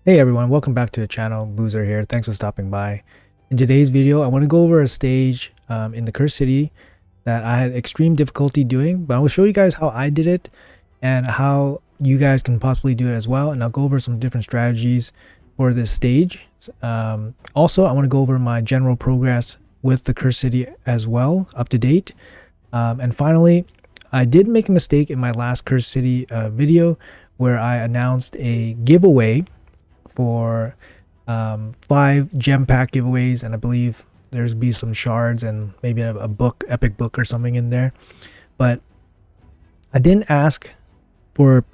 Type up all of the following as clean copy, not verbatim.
Hey everyone, welcome back to the channel. Boozer here. Thanks for stopping by. In today's video, I want to go over a stage in the Cursed City that I had extreme difficulty doing, but I will show you guys how I did it and how you guys can possibly do it as well. And I'll go over some different strategies for this stage. Also, I want to go over my general progress with the Cursed City as well, up to date. And finally, I did make a mistake in my last Cursed City video where I announced a giveaway for 5 gem pack giveaways, and I believe there's be some shards and maybe a book, epic book or something in there. But I didn't ask for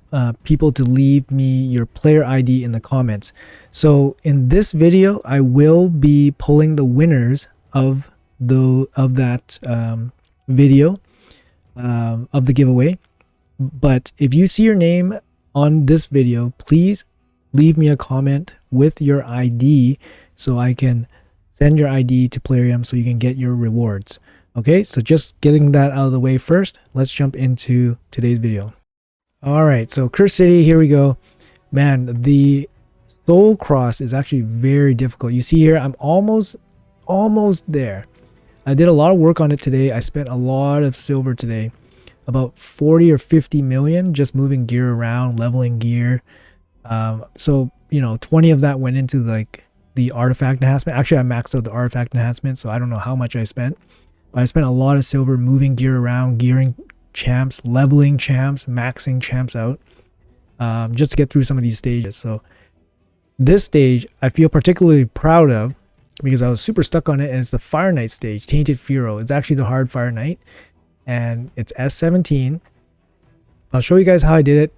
people to leave me your player ID in the comments. So in this video, I will be pulling the winners of that video of the giveaway. But if you see your name on this video, please leave me a comment with your ID so I can send your ID to Plarium so you can get your rewards. Okay, so just getting that out of the way first, let's jump into today's video. All right, so Cursed City, here we go. Man, the Soulcross is actually very difficult. You see here, I'm almost there. I did a lot of work on it today. I spent a lot of silver today, about 40 or 50 million just moving gear around, leveling gear. So you know, 20 of that went into like the artifact enhancement. Actually, I maxed out the artifact enhancement, so I don't know how much I spent, but I spent a lot of silver moving gear around, gearing champs, leveling champs, maxing champs out, just to get through some of these stages. So this stage I feel particularly proud of because I was super stuck on it, and it's the Fireknight stage, Tainted Firo. It's actually the hard Fireknight, and it's S17. I'll show you guys how I did it.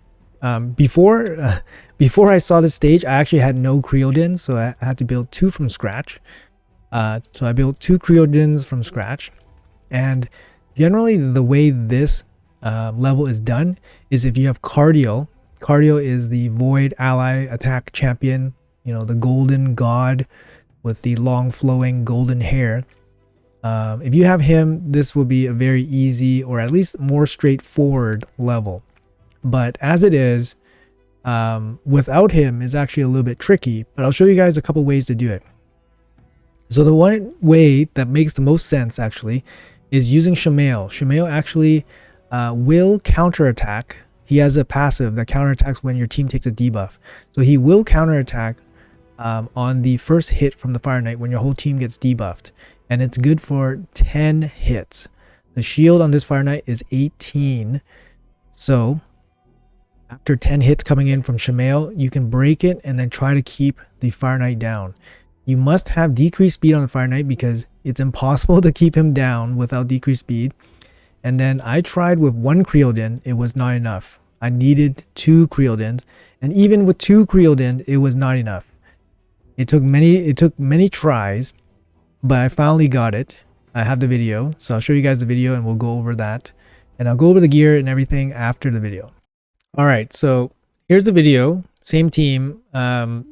Before I saw this stage, I actually had no Creodins, so I had to build 2 from scratch. So I built 2 Creodins from scratch, and generally the way this level is done is if you have Cardio. Cardio is the Void Ally Attack Champion, you know, the golden god with the long flowing golden hair. If you have him, this will be a very easy, or at least more straightforward level. But as it is, without him is actually a little bit tricky, but I'll show you guys a couple ways to do it. So the one way that makes the most sense actually is using Shamail. Shamail actually will counterattack. He has a passive that counterattacks when your team takes a debuff. So he will counterattack on the first hit from the Fireknight when your whole team gets debuffed. And it's good for 10 hits. The shield on this Fireknight is 18. So after 10 hits coming in from Shamail, you can break it and then try to keep the Fireknight down. You must have decreased speed on the Fireknight because it's impossible to keep him down without decreased speed. And then I tried with 1 Creodin, it was not enough. I needed 2 Creodins, and even with 2 Creodin, it was not enough. It took many tries, but I finally got it. I have the video, so I'll show you guys the video and we'll go over that. And I'll go over the gear and everything after the video. All right, so here's the video, same team.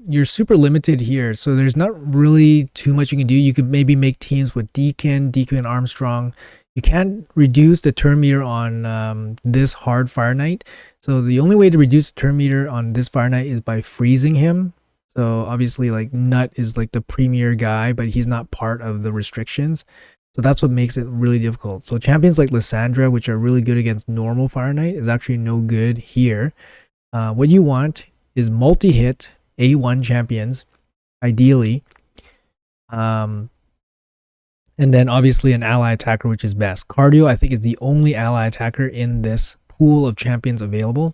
You're super limited here, so there's not really too much you can do. You could maybe make teams with Deacon Armstrong. You can't reduce the turn meter on this hard Fireknight. So the only way to reduce the turn meter on this Fireknight is by freezing him. So obviously like Nut is like the premier guy, but he's not part of the restrictions. So that's what makes it really difficult. So champions like Lysandra, which are really good against normal Fireknight, is actually no good here. What you want is multi-hit A1 champions, ideally. And then obviously an ally attacker, which is best. Cardio, I think, is the only ally attacker in this pool of champions available.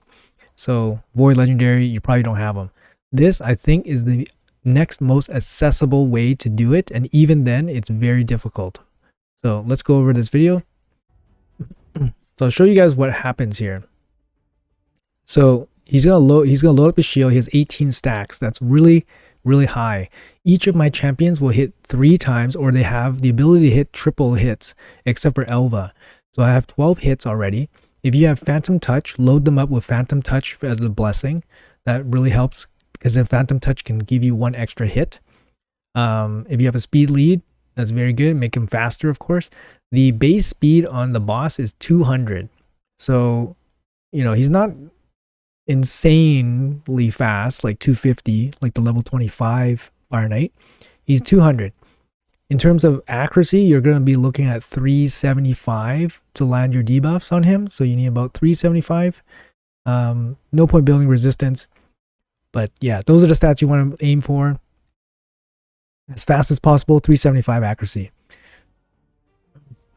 So Void Legendary, you probably don't have them. This, I think, is the next most accessible way to do it. And even then, it's very difficult. So let's go over this video. So I'll show you guys what happens here. So he's gonna load up his shield. He has 18 stacks. That's really high. Each of my champions will hit 3 times, or they have the ability to hit triple hits, except for Elva. So I have 12 hits already. If you have Phantom Touch, load them up with Phantom Touch as a blessing. That really helps because then Phantom Touch can give you 1 extra hit. If you have a speed lead, that's very good. Make him faster, of course. The base speed on the boss is 200. So, you know, he's not insanely fast, like 250, like the level 25 Fireknight. He's 200. In terms of accuracy, you're going to be looking at 375 to land your debuffs on him. So you need about 375. No point building resistance. But yeah, those are the stats you want to aim for. As fast as possible, 375 accuracy.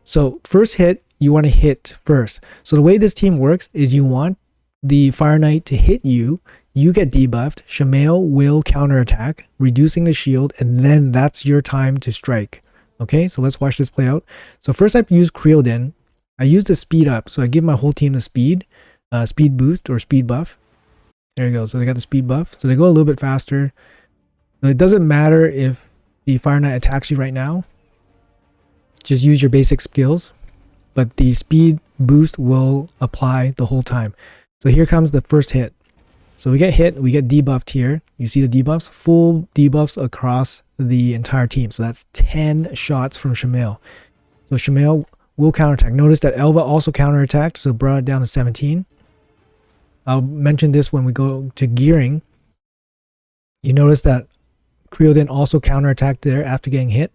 So first hit, you want to hit first. So the way this team works is you want the Fireknight to hit you. You get debuffed. Shamail will counterattack, reducing the shield, and then that's your time to strike. Okay, so let's watch this play out. So first I use Creodin. I use the speed up, so I give my whole team the speed boost or speed buff. There you go. So they got the speed buff. So they go a little bit faster. So it doesn't matter if the Fireknight attacks you right now. Just use your basic skills, but the speed boost will apply the whole time. So here comes the first hit. So we get hit, we get debuffed here. You see the debuffs, full debuffs across the entire team. So that's 10 shots from Shamail. So Shamail will counterattack. Notice that Elva also counterattacked, so brought it down to 17. I'll mention this when we go to gearing. You notice that Creodin also counterattacked there after getting hit.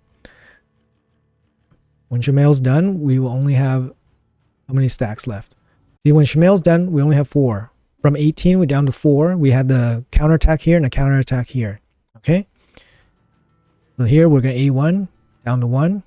When Shamail's done, we will only have how many stacks left? See, when Shamail's done, we only have 4. From 18, we're down to 4. We had the counterattack here and a counterattack here. Okay? So here, we're going to A1, down to 1.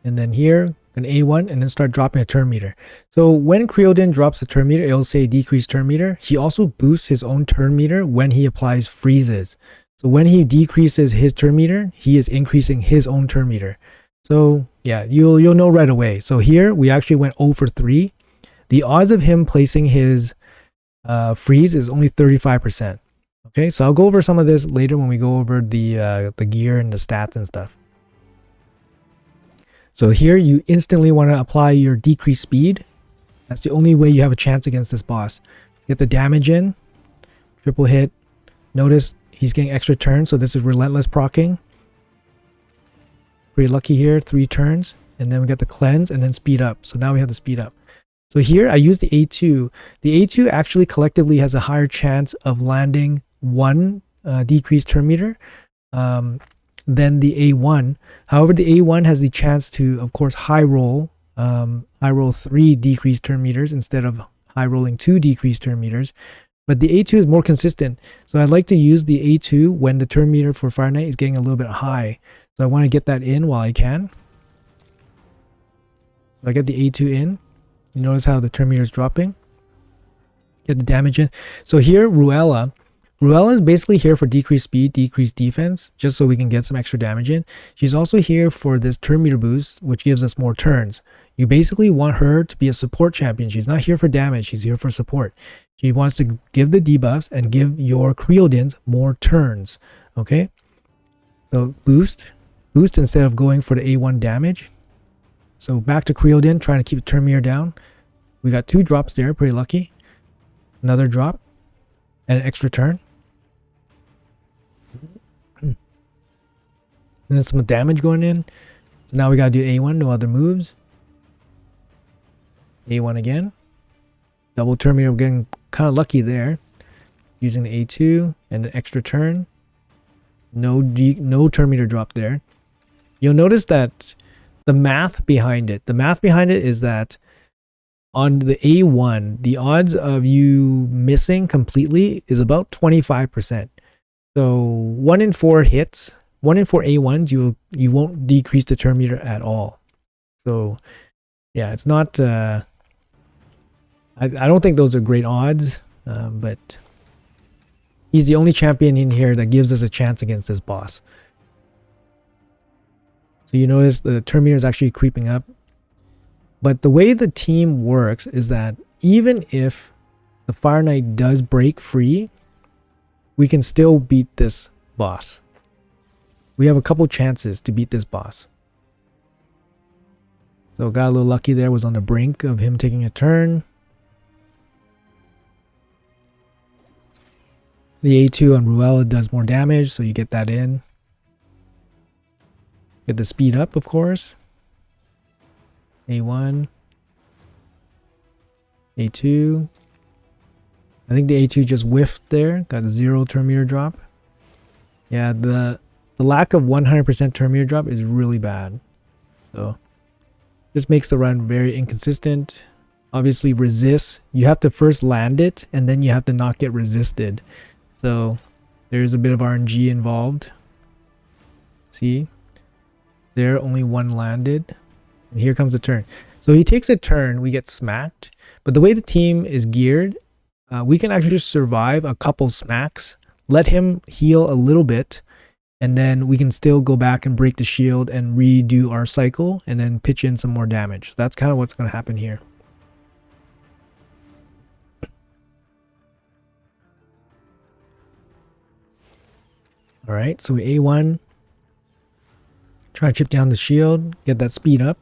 And then here, going to A1, and then start dropping a turn meter. So when Creodin drops a turn meter, it'll say decrease turn meter. He also boosts his own turn meter when he applies freezes. So when he decreases his turn meter, he is increasing his own turn meter. So yeah, you'll know right away. So here we actually went 0 for 3. The odds of him placing his freeze is only 35%. Okay, so I'll go over some of this later when we go over the gear and the stats and stuff. So here you instantly want to apply your decreased speed. That's the only way you have a chance against this boss. Get the damage in, triple hit. Notice he's getting extra turns, so this is relentless proccing. Pretty lucky here, 3 turns. And then we got the cleanse and then speed up. So now we have the speed up. So here I use the A2. The A2 actually collectively has a higher chance of landing 1 decreased turn meter than the A1. However, the A1 has the chance to, of course, high roll 3 decreased turn meters instead of high rolling 2 decreased turn meters. But the A2 is more consistent. So I'd like to use the A2 when the turn meter for Fireknight is getting a little bit high. So I want to get that in while I can. So I get the A2 in. You notice how the turn meter is dropping. Get the damage in. So here, Ruella is basically here for decreased speed, decreased defense, just so we can get some extra damage in. She's also here for this turn meter boost, which gives us more turns. You basically want her to be a support champion. She's not here for damage. She's here for support. She wants to give the debuffs and give your Creodins more turns. Okay? So boost instead of going for the A1 damage. So back to Creodin, trying to keep the turn meter down. We got 2 drops there, pretty lucky. Another drop and an extra turn. And then some damage going in. So now we gotta do A1, no other moves. A1 again. Double turn meter, we're getting kind of lucky there. Using the A2 and an extra turn. No turn meter drop there. You'll notice that the math behind it is that on the A1, the odds of you missing completely is about 25%. So 1 in 4 hits, 1 in 4 A1s, you won't decrease the turn meter at all. So yeah, it's not, I don't think those are great odds, but he's the only champion in here that gives us a chance against this boss. So you notice the turn meter is actually creeping up. But the way the team works is that even if the Fireknight does break free, we can still beat this boss. We have a couple chances to beat this boss. So got a little lucky there, was on the brink of him taking a turn. The A2 on Ruella does more damage, so you get that in. Get the speed up, of course. A1. A2. I think the A2 just whiffed there, got 0 turn meter drop. Yeah, the lack of 100% turn meter drop is really bad. So this makes the run very inconsistent. Obviously resist, you have to first land it and then you have to not get resisted. So there's a bit of RNG involved. See, there only one landed, and here comes the turn. So he takes a turn, we get smacked, but the way the team is geared, we can actually just survive a couple smacks, let him heal a little bit, and then we can still go back and break the shield and redo our cycle and then pitch in some more damage. So that's kind of what's going to happen here. All right, so we A1, try to chip down the shield, get that speed up.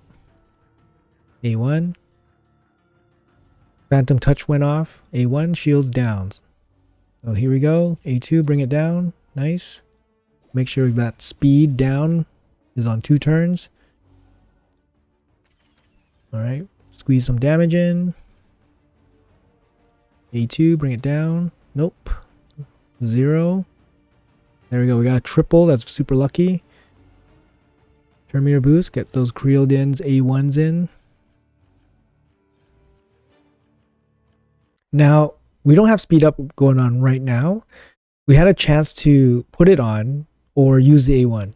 A1. Phantom touch went off. A1, shields down. So here we go. A2, bring it down. Nice. Make sure that speed down is on 2 turns. All right, squeeze some damage in. A2, bring it down. Nope. 0. There we go. We got a triple. That's super lucky. Turn meter boost. Get those Creodins A1s in. Now, we don't have speed up going on right now. We had a chance to put it on or use the A1.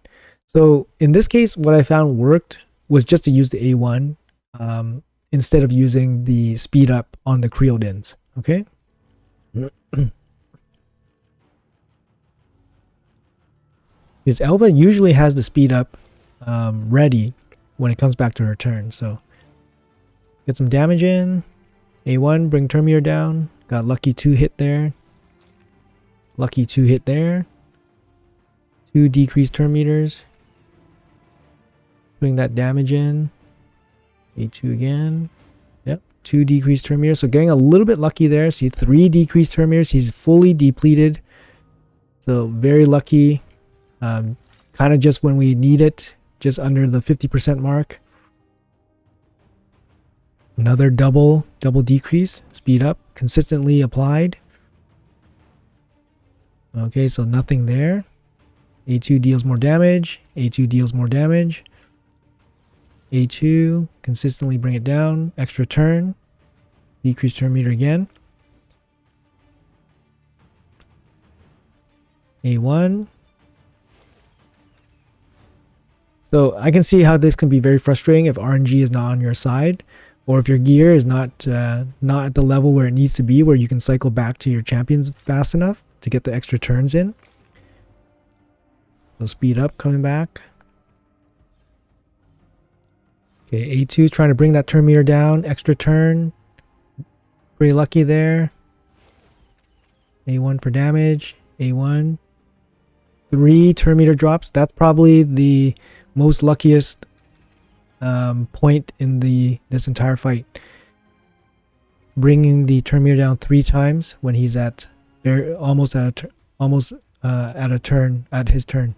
So in this case, what I found worked was just to use the A1 instead of using the speed up on the Creodins. Okay. Because Elva usually has the speed up ready when it comes back to her turn. So get some damage in. A1, bring turn meter down. Got lucky 2 hit there. Lucky 2 hit there. 2 decreased turn meters. Putting that damage in. A2 again. Yep, 2 decreased turn meters. So getting a little bit lucky there. See, 3 decreased turn meters. He's fully depleted. So very lucky. Kind of just when we need it, just under the 50% mark. Another double decrease, speed up, consistently applied. Okay, so nothing there. A2 deals more damage. A2 deals more damage. A2, consistently bring it down. Extra turn. Decrease turn meter again. A1. So I can see how this can be very frustrating if RNG is not on your side, or if your gear is not at the level where it needs to be, where you can cycle back to your champions fast enough to get the extra turns in. So speed up coming back. Okay, A2 trying to bring that turn meter down. Extra turn. Pretty lucky there. A1 for damage. A1. 3 turn meter drops. That's probably the most luckiest point in this entire fight. Bringing the turn meter down 3 times when he's at almost at his turn.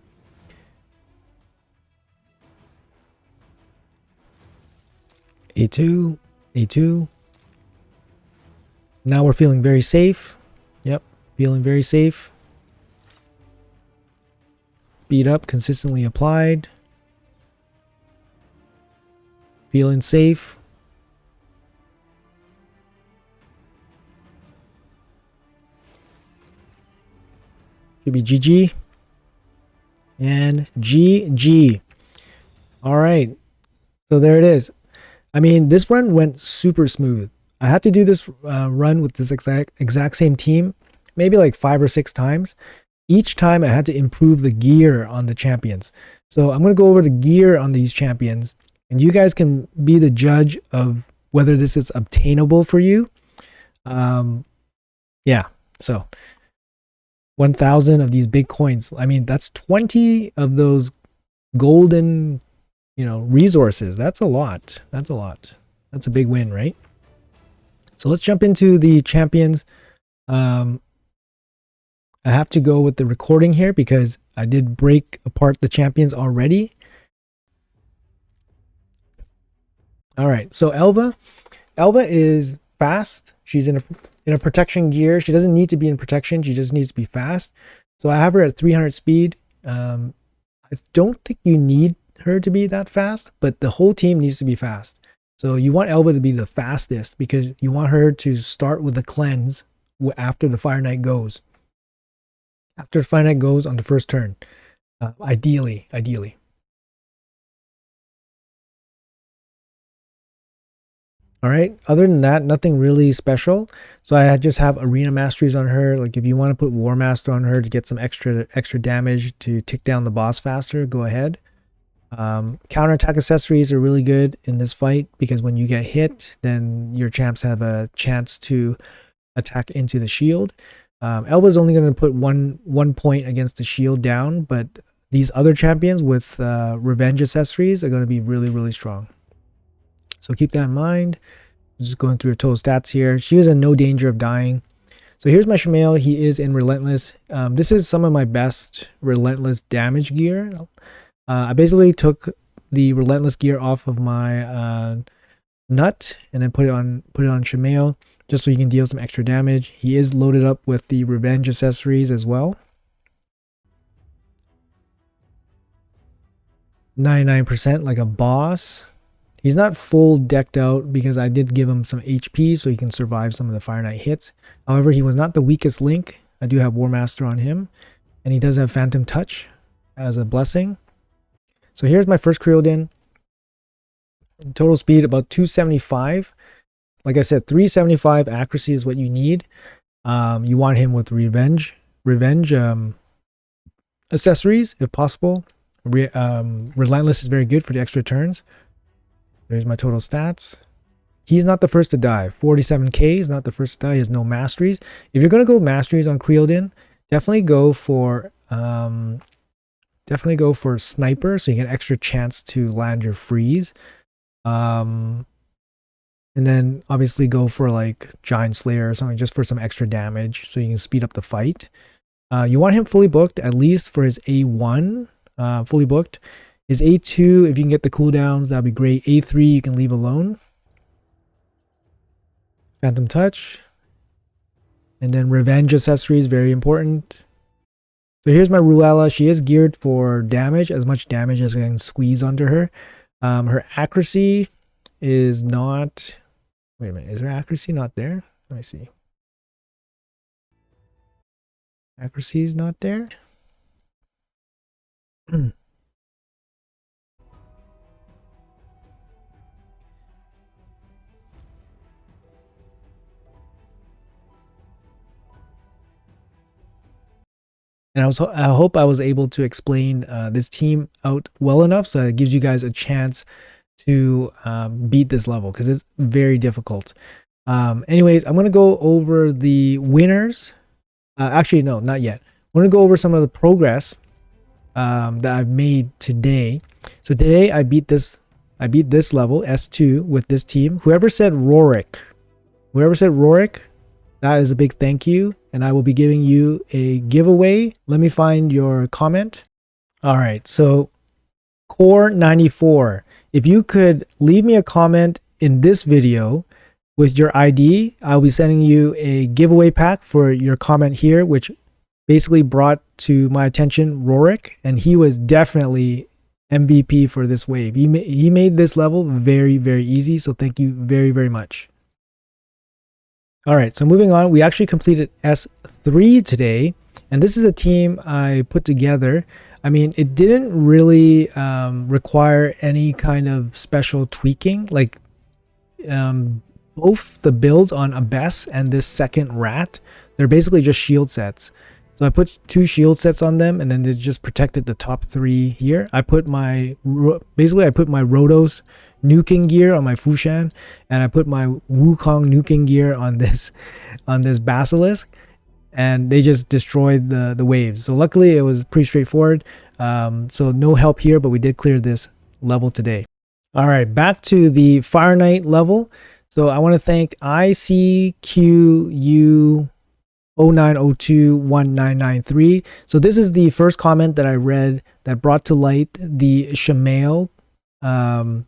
A2, A2. Now we're feeling very safe. Yep, feeling very safe. Speed up, consistently applied. Feeling safe. Should be GG. And GG. All right. So there it is. I mean, this run went super smooth. I had to do this run with this exact same team maybe like 5 or 6 times. Each time I had to improve the gear on the champions. So I'm going to go over the gear on these champions, and you guys can be the judge of whether this is obtainable for you. Yeah, so 1,000 of these big coins. I mean, that's 20 of those golden, resources. That's a lot. That's a lot. That's a big win, right? So let's jump into the champions. I have to go with the recording here because I did break apart the champions already. All right, so Elva is fast. She's in in a protection gear. She doesn't need to be in protection. She just needs to be fast. So I have her at 300 speed. I don't think you need her to be that fast, but the whole team needs to be fast. So you want Elva to be the fastest because you want her to start with the cleanse after the Fireknight goes. After the Fireknight goes on the first turn. Ideally. All right. Other than that, nothing really special. So I just have arena masteries on her. Like if you want to put war master on her to get some extra damage to tick down the boss faster, go ahead. Counterattack accessories are really good in this fight because when you get hit, then your champs have a chance to attack into the shield. Elva's only going to put one point against the shield down, but these other champions with revenge accessories are going to be really strong. So keep that in mind. Just going through her total stats here. She is in no danger of dying. So here's my Shamael. He is in Relentless. This is some of my best Relentless damage gear. I basically took the Relentless gear off of my Nut and then put it on Shamael just so he can deal some extra damage. He is loaded up with the revenge accessories as well. 99% like a boss. He's not full decked out because I did give him some HP so he can survive some of the Fireknight hits. However, he was not the weakest link. I do have War Master on him. And he does have Phantom Touch as a blessing. So here's my first Creodin. Total speed about 275. Like I said, 375 accuracy is what you need. You want him with revenge accessories if possible. Relentless is very good for the extra turns. There's my total stats. He's not the first to die. 47k is not the first to die. He has no masteries. If you're going to go masteries on Creodin, definitely go for sniper so you get extra chance to land your freeze. And then obviously go for like Giant Slayer or something just for some extra damage so you can speed up the fight. You want him fully booked at least for his A1, fully booked. His A2, if you can get the cooldowns, that'd be great. A3, you can leave alone. Phantom Touch. And then Revenge accessories, very important. So here's my Ruella. She is geared for damage, as much damage as I can squeeze onto her. Her accuracy is not... Wait a minute, is her accuracy not there? Let me see. Accuracy is not there? And I hope I was able to explain this team out well enough so it gives you guys a chance to beat this level because it's very difficult. Anyways, I'm going to go over the winners. Actually, no, not yet. I'm going to go over some of the progress that I've made today. So today I beat this level, S2, with this team. Whoever said Rorik, that is a big thank you, and I will be giving you a giveaway. Let me find your comment. All right, so Core94, if you could leave me a comment in this video with your ID, I'll be sending you a giveaway pack for your comment here, which basically brought to my attention Rorik, and he was definitely MVP for this wave. He made this level very, very easy, so thank you very, very much. All right, so moving on, we actually completed S3 today, and this is a team I put together. I mean, it didn't really require any kind of special tweaking. Like both the builds on Abyss and this second rat, they're basically just shield sets. So I put 2 shield sets on them, and then they just protected the top 3 here. I put my Rotos nuking gear on my Fushan, and I put my Wukong nuking gear on this Basilisk, and they just destroyed the waves. So luckily it was pretty straightforward. So no help here, but we did clear this level today. All right, back to the Fireknight level. So I want to thank ICQU 09021993. So this is the first comment that I read that brought to light the Shamael call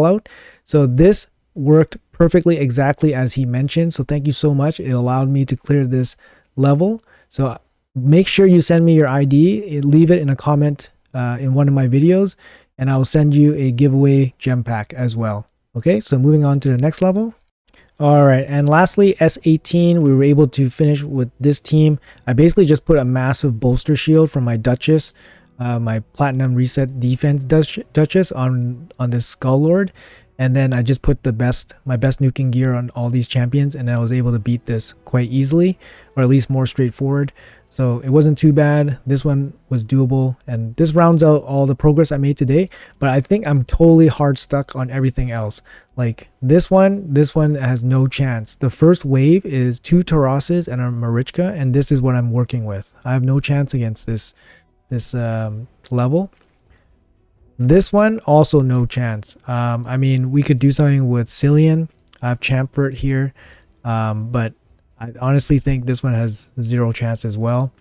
out. So this worked perfectly exactly as he mentioned. So thank you so much. It allowed me to clear this level. So make sure you send me your ID, leave it in a comment in one of my videos, and I'll send you a giveaway gem pack as well. Okay, so moving on to the next level. All right, and lastly, S18, we were able to finish with this team. I basically just put a massive bolster shield from my Duchess, my Platinum Reset Defense Duchess on this Skull Lord, and then I just put my best nuking gear on all these champions, and I was able to beat this quite easily, or at least more straightforward. So it wasn't too bad. This one was doable, and this rounds out all the progress I made today. But I think I'm totally hard stuck on everything else. Like this one has no chance. The first wave is 2 Taroses and a Marichka, and this is what I'm working with. I have no chance against this level. This one also no chance. I mean, we could do something with Cillian. I have Champfort here, but I honestly think this one has 0 chance as well.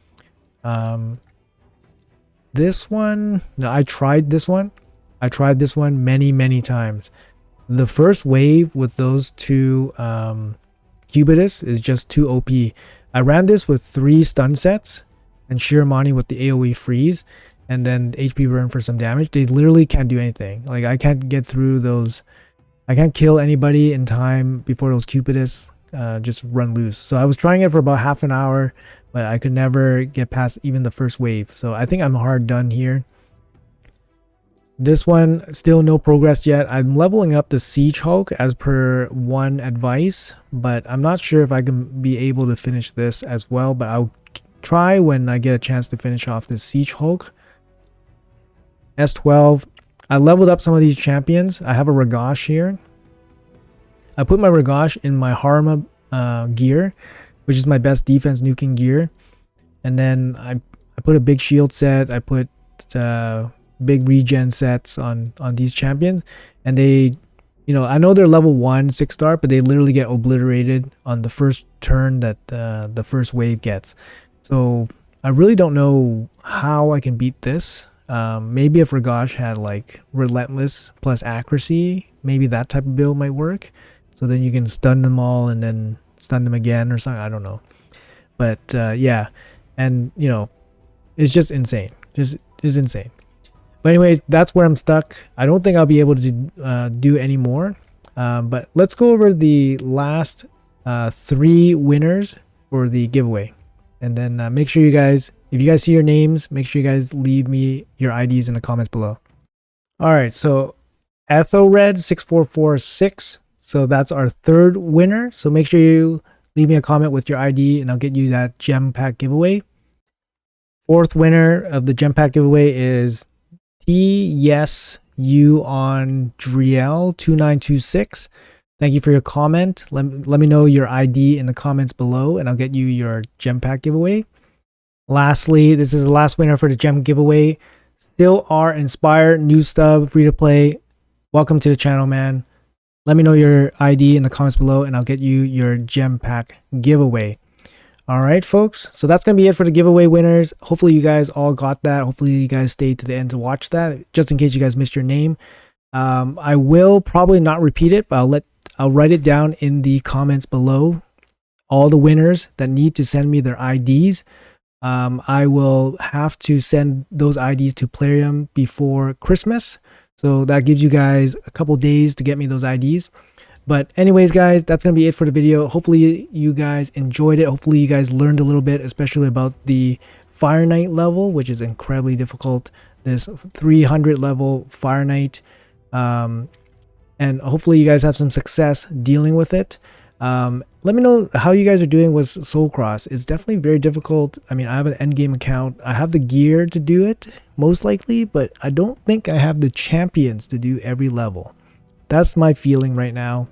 This one, no, I tried this one many times. The first wave with those 2 Cubitus is just too OP. I ran this with 3 stun sets and Shiromani with the AoE freeze, and then HP burn for some damage. They literally can't do anything. Like, I can't get through those. I can't kill anybody in time before those Cubitus just run loose. So I was trying it for about half an hour, but I could never get past even the first wave. So I think I'm hard done here. This one, still no progress yet. I'm leveling up the Siege Hulk as per one advice, but I'm not sure if I can be able to finish this as well, but I'll try when I get a chance to finish off this Siege Hulk. S12, I leveled up some of these champions. I have a Ragash here. I put my Ragash in my Harma gear, which is my best defense nuking gear. And then I put a big shield set. I put big regen sets on these champions. And they, you know, I know they're level 1 6-star, but they literally get obliterated on the first turn that the first wave gets. So I really don't know how I can beat this. Maybe if Ragash had like Relentless plus Accuracy, maybe that type of build might work. So then you can stun them all and then stun them again or something. I don't know. But yeah, and you know, it's just insane. Just insane. But anyways, that's where I'm stuck. I don't think I'll be able to do any more. But let's go over the last 3 winners for the giveaway. And then make sure you guys, if you guys see your names, make sure you guys leave me your IDs in the comments below. All right, so Ethelred6446. So that's our 3rd winner. So make sure you leave me a comment with your ID and I'll get you that gem pack giveaway. 4th winner of the gem pack giveaway is Yes You on Driel 2926. Thank you for your comment. Let me know your ID in the comments below and I'll get you your gem pack giveaway. Lastly, this is the last winner for the gem giveaway. Still are inspired, new stub, free to play. Welcome to the channel, man. Let me know your ID in the comments below and I'll get you your gem pack giveaway. All right, folks. So that's going to be it for the giveaway winners. Hopefully you guys all got that. Hopefully you guys stayed to the end to watch that, just in case you guys missed your name. I will probably not repeat it, but I'll write it down in the comments below. All the winners that need to send me their IDs. I will have to send those IDs to Plarium before Christmas. So that gives you guys a couple days to get me those IDs. But anyways, guys, that's going to be it for the video. Hopefully you guys enjoyed it. Hopefully you guys learned a little bit, especially about the Fireknight level, which is incredibly difficult. This 300 level Fireknight. And hopefully you guys have some success dealing with it. Let me know how you guys are doing with Soulcross. It's definitely very difficult. I mean, I have an endgame account. I have the gear to do it, most likely, but I don't think I have the champions to do every level. That's my feeling right now.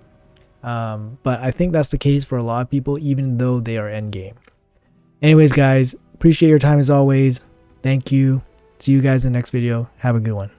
But I think that's the case for a lot of people, even though they are endgame. Anyways, guys, appreciate your time as always. Thank you. See you guys in the next video. Have a good one.